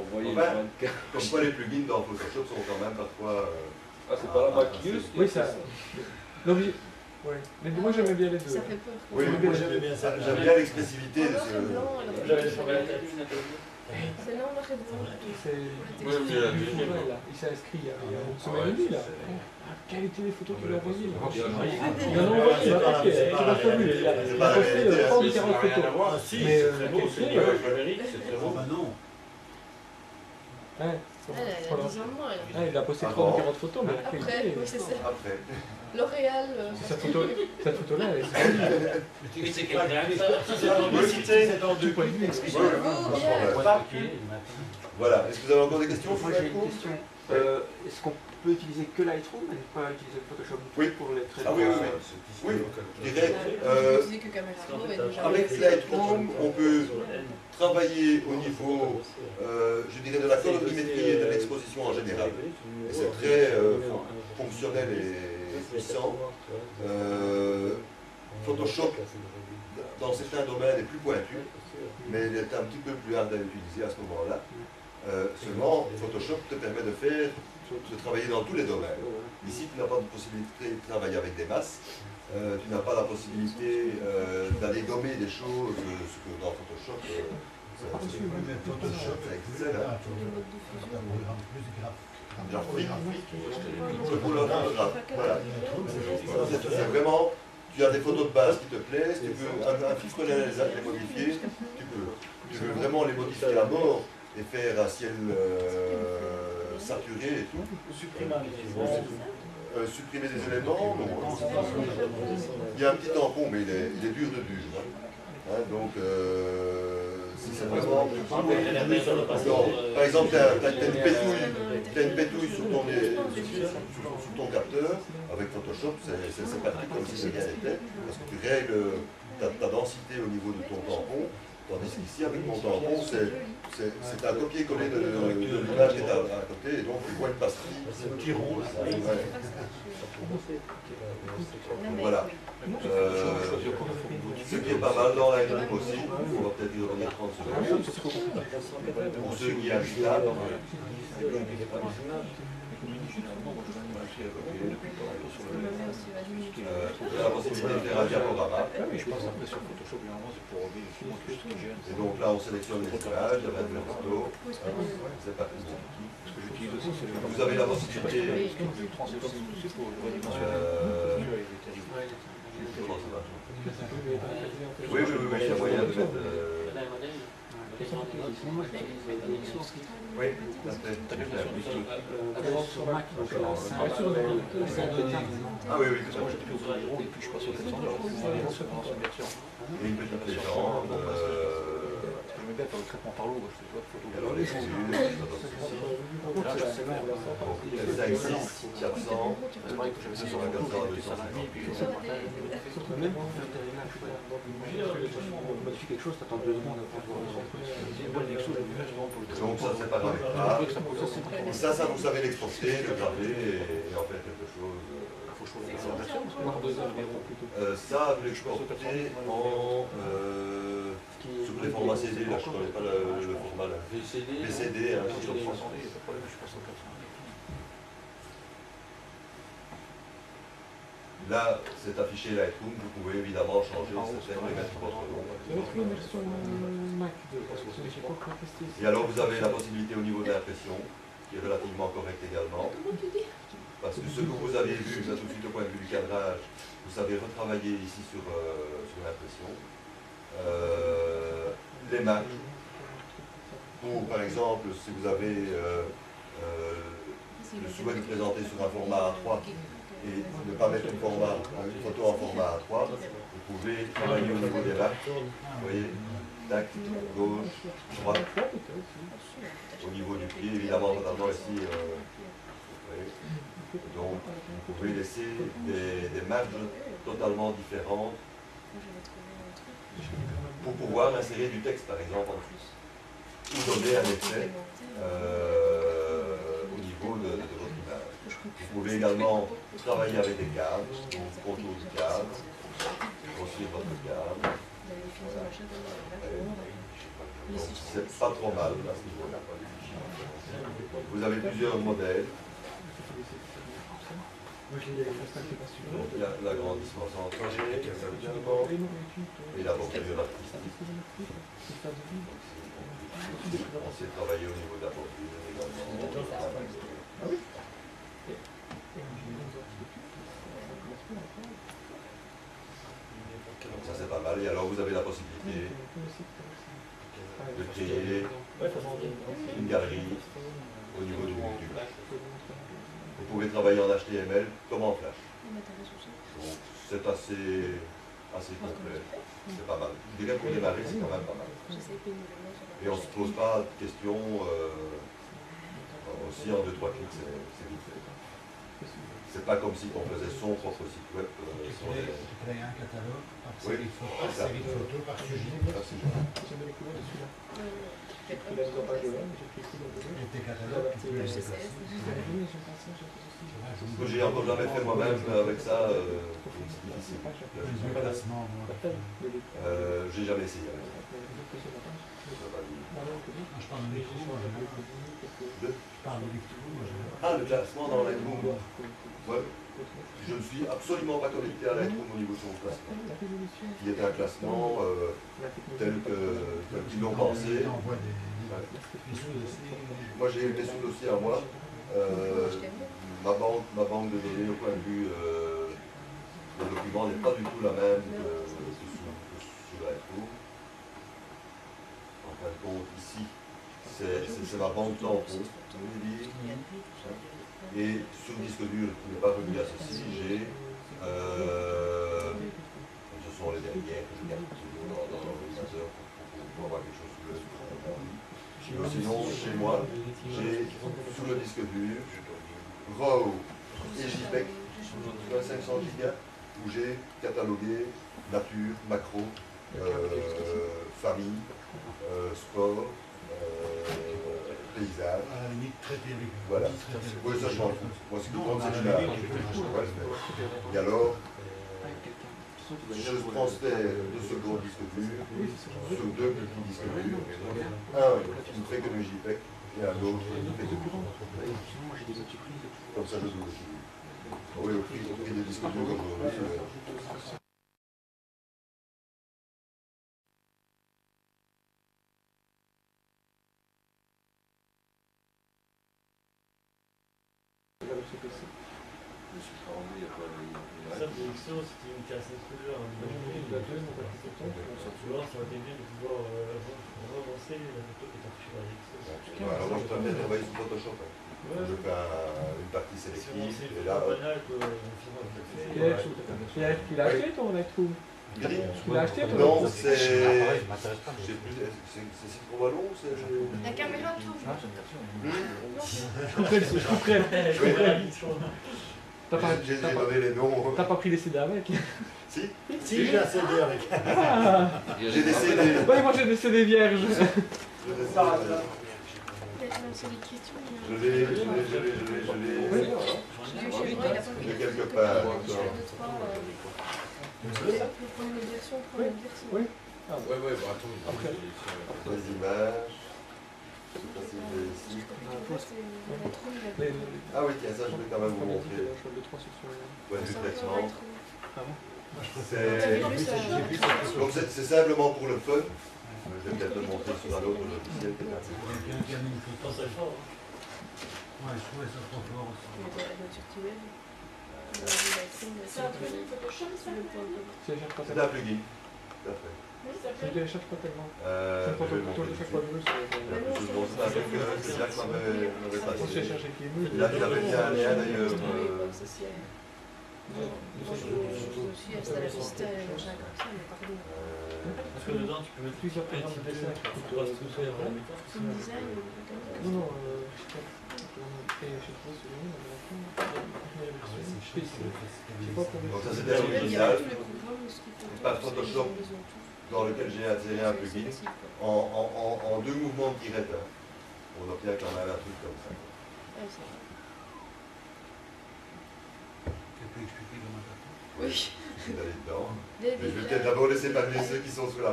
envoyer Enfin, le 24. comme quoi les plugins dans Photoshop sont quand même parfois... Ah, c'est pas la maquilleuse qui a Oui, fait ça. Non, mais... Ouais. Mais moi j'aimais bien les deux. Ça fait peur. Oui, moi j'aime bien l'expressivité de ce... J'avais sur la tête. C'est non, on arrête de voir. Il s'est inscrit il y a une semaine et demie là. Quelle était les photos qu'il a envoyées là? Il en a envoyé, tu l'as pas vu. Il a posté 30 ou 40 photos. Mais c'est très beau. Non. Il a posté 30 ou 40 photos, mais la Après, qualité... oui, c'est ça. Après. L'Oréal... Cette photo-là, elle est... C'est du point de vue Voilà. Est-ce que vous avez encore des questions? Moi j'ai une question. Est-ce qu'on peut utiliser que Lightroom et pas utiliser Photoshop pour les traits? Ah oui, oui, je dirais... avec Lightroom, on peut travailler au niveau, je dirais, de la colorimétrie et de l'exposition en général. Et c'est très fonctionnel et puissant. Photoshop, dans certains domaines, est plus pointu, mais il est un petit peu plus hard à utiliser à ce moment-là. Seulement, Photoshop te permet de travailler dans tous les domaines. Ici, tu n'as pas de possibilité de travailler avec des masses. Tu n'as pas la possibilité d'aller gommer des choses, ce que dans Photoshop, c'est excellent. Genre voilà. C'est vraiment, tu as des photos de base qui te plaisent, tu peux un filtre les modifier, tu peux vraiment les modifier à mort et faire un ciel saturé et tout. Supprimer des éléments, non. Il y a un petit tampon, mais il est dur de dur. Hein, donc, si c'est vraiment... Par exemple, tu as une pétouille sur ton capteur, avec Photoshop, c'est parti comme si rien n'était, parce que tu règles ta densité au niveau de ton tampon, tandis qu'ici, avec mon tampon, c'est un copier-coller de l'image qui est à côté, et donc tu vois une passerie. C'est un petit rond. Voilà. Ce qui est pas mal dans Lightroom aussi, on va peut-être y revenir 30 secondes. Pour ceux qui aiment ça, la possibilité de faire un diaporama. Et donc là, on sélectionne les images, il y a 22 photos. C'est parti. Vous avez la possibilité. Oui, il y a moyen de mettre. Oui, tout à fait. Ah oui, oui, tout à fait. Et une petite légende. Je mets bien faire le traitement par l'eau, je fais pas de photos. Alors les cellules, 5, 6, 400, c'est vrai que j'avais 400, 250. Même pour faire des réglages, on modifie quelque chose, t'attends 2 secondes après voir le centre. Donc ça c'est pas grave. Ça vous savez l'exporter, le graver et en faire quelque chose. Ça, vous l'exportez en sur les formats CD, là je ne connais pas le format là. VCD, hein, là, c'est affiché Lightroom, vous pouvez évidemment changer ce thème et mettre votre nom. Et alors vous avez la possibilité au niveau de l'impression, qui est relativement correcte également. Parce que ce que vous avez vu, là, tout de suite au point de vue du cadrage, vous savez retravailler ici sur l'impression. Les marges. Pour, par exemple, si vous avez le souhait de présenter sur un format A3 et ne pas mettre une photo en format A3, vous pouvez travailler au niveau des marques. Vous voyez, tac, gauche, droite. Au niveau du pied, évidemment, totalement ici. Donc, vous pouvez laisser des marges totalement différentes pour pouvoir insérer du texte, par exemple, en plus. Ou donner un effet au niveau de votre image. Vous pouvez également travailler avec des cadres, donc contour du cadre, grossir votre cadre. Donc, c'est pas trop mal à ce niveau-là. vous avez plusieurs modèles. Donc, il y a l'agrandissement centré, et la bordure artistique. On s'est travaillé au niveau de la bordure également. Donc ça c'est pas mal. Et alors vous avez la possibilité de créer une galerie au niveau du bas. Vous pouvez travailler en HTML comme en Flash. Donc c'est assez complet. C'est pas mal. Je dirais pour démarrer, c'est quand même pas mal. Et on ne se pose pas de questions. Aussi en 2-3 clics, c'est vite fait. C'est pas comme si on faisait son propre site web. Créer un catalogue par série de photos, par sujet. Et tes catalogues, tu peux les déplacer. Ce que j'ai encore jamais fait moi-même avec ça, c'est difficile. J'ai jamais essayé avec ça. Je parle de Lightroom. Je parle de Lightroom. Ah, le classement dans Lightroom. Ouais. Je ne suis absolument pas connecté à Lightroom au niveau de son classement. Qui était un classement tel qu'ils l'ont pensé. Moi j'ai mes sous-dossiers à moi. Ma banque de données au point de vue des documents n'est pas du tout la même que sur Lightroom. En fin de compte, ici, c'est ma banque tampon. Et sur le disque dur qui n'est pas relié à ceci, j'ai. Ce sont les dernières que je garde dans l'ordinateur pour avoir quelque chose sous le. Sinon, chez moi, j'ai sur le disque dur RAW et JPEG sur un 500 Go où j'ai catalogué nature, macro, famille, sport. Paysage. À la limite, traiter avec. Voilà. Oui, ça je m'en fous. Moi, ce qui compte, c'est l'image. Et alors, je transfère de ce gros disque dur sur deux petits disques durs. Un qui ne fait que du JPEG et un autre qui ne fait que du JPEG. Comme ça, je dois aussi. Oui, au prix des disques durs aujourd'hui. Ça, pour XO, c'était une casse de couleur. Souvent, ça aurait été bien de pouvoir relancer la photo qui est affichée par XO. Alors, moi, je peux bien travailler sur Photoshop. Je fais une partie sélective. Et là. Tu l'as acheté ton Lightroom? Tu l'as acheté ton Non, c'est. C'est trop ballon ou c'est. La caméra tourne. Je comprends. J'ai donné les noms. T'as pas pris les CD avec? Si. Si, j'ai un CD avec. J'ai des CD. Ouais, moi j'ai des CD vierges. Je l'ai quelque part. Oui. Ouais, bah attends. Les images. Ici. Ah oui, tiens, ça je vais quand même vous montrer. Ouais, du traitement. Donc c'est simplement pour le fun. Je vais peut-être le montrer sur un autre logiciel. Ouais, je trouvais ça trop fort aussi. C'est un plugin Photoshop, ça? C'est un plugin, tout à fait. Je ne télécharge pas tellement. Je vais le montrer. C'est bien que ça m'avait passé. Il avait mis un lien d'ailleurs. Parce que dedans, tu peux mettre plusieurs programmes de dessin qui coûtent tout seul en même temps. Non, Donc ça c'était l'original, par Photoshop, dans lequel j'ai inséré un plugin en deux mouvements de tirette. On obtient quand même un truc comme ça. Tu peux expliquer comment ça fait? Oui. C'est d'aller dedans. Mais je vais peut-être d'abord laisser parler ceux qui sont sur la